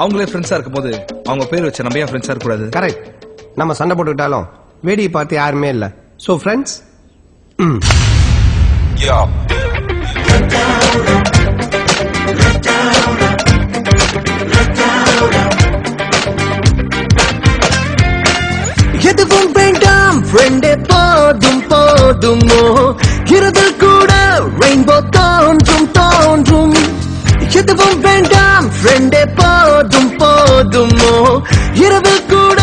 அவங்களே ஃப்ரெண்ட்ஸா இருக்கும்போது அவங்க பேர் வச்சு நம்ம ஏன் ஃப்ரெண்ட்ஸா இருக்க கூடாது? கரெக்ட். நம்ம சண்டை போட்டுக்கிட்டாலும் வேடியை பார்த்து யாருமே இல்ல. So friends. எதுவும் வேண்டாம் ஃப்ரெண்டே, போதும் போதுமோ, இரவில் கூட ரெயின்போ தோன்றும் தோன்றும். எதுவும் வேண்டாம் ஃப்ரெண்டே, போதும் போதுமோ, இரவில் கூட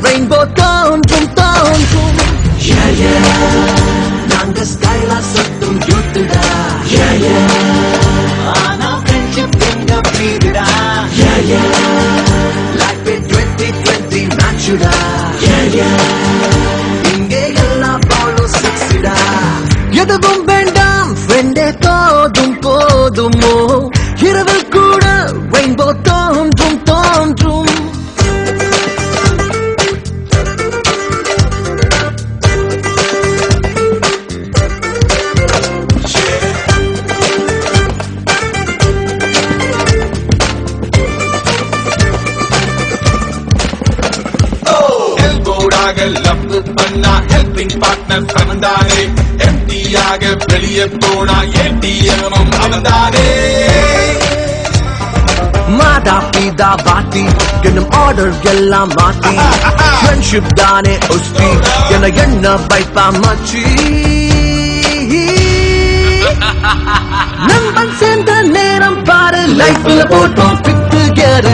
ரெயின்போ தோன்றும் தோன்றும். நாங்க ஸ்டைலா சுத்தும் யூத்துடா, ஆனா ஃப்ரெண்ட்ஷிப் எங்க பீடுடா. லைஃப் 2020 மேட்சுடா, இங்கே எல்லாம் பாலோ சிக்ஸ்டா. எதுவும் வேண்டாம் ஃப்ரெண்டே, போதும் போதுமோ, இரவில் கூட ரெயின்போ தோன்றும் தோன்றும். லவ் பண்ணா ஹெல்பிங் பார்ட்னர் அவன்தானே, எம்டியாக வெளியே போனா ஏடிஎம் அவன்தானே. மாதா பிதா பாட்டி என்னும் ஆர்டர் எல்லாம் மாத்தி, ஃப்ரெண்ட்ஷிப் தானே உஸ்தி என என்ன வைப்பா மாச்சி. நம்பன் சேர்ந்த நேரம் பாரு, லைஃப்ல போட்டோம் பிட்டு கேரு.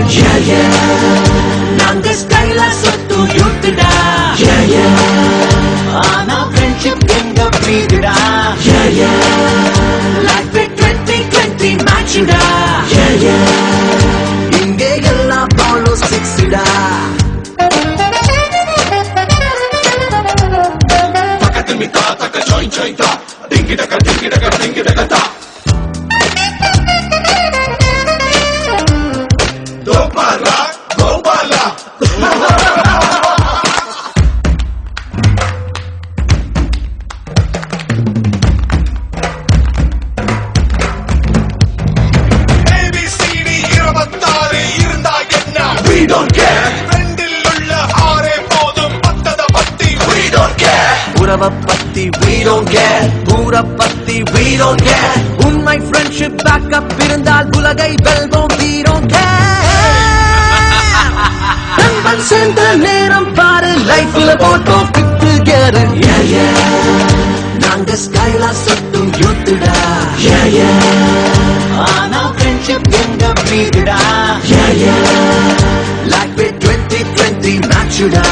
நாங்க ஸ்டைலா சொத்து யூத்துடா, ஆனா ஃப்ரெண்ட்ஷிப் எங்க பீடுடா. லைஃப் 2020 மேட்சுடா, இங்கே எல்லாம் பாலோ சிக்ஸ்டா. பக்கத்துமிதா தக்க ஜாய் ஜாய் தா, டிங்கிடக டிங்கிடக டிங்கிடக தா. கோபாலா கோபாலா ABCD 26 இருந்தா என்ன? We don't care. ஃப்ரெண்டில் உள்ள ஆரே போதும், பத்தத பத்தி we don't care. உறவ பத்தி we don't care, ஊர பத்தி we don't care. உண்மை ஃப்ரெண்ட்ஷிப் பேக்கப் இருந்தால் உலகை வெல்வோம் we don't care. நண்பன் சேர்ந்த நேரம் பாரு, லைஃப்ல போட்டோம் பிட்டு கேரு. நாங்க ஸ்டைலா சுத்தும் யூத்துடா, ஆனா ஃப்ரெண்ட்ஷிப் எங்க பீடுடா. லைஃப் 2020 மேட்சுடா,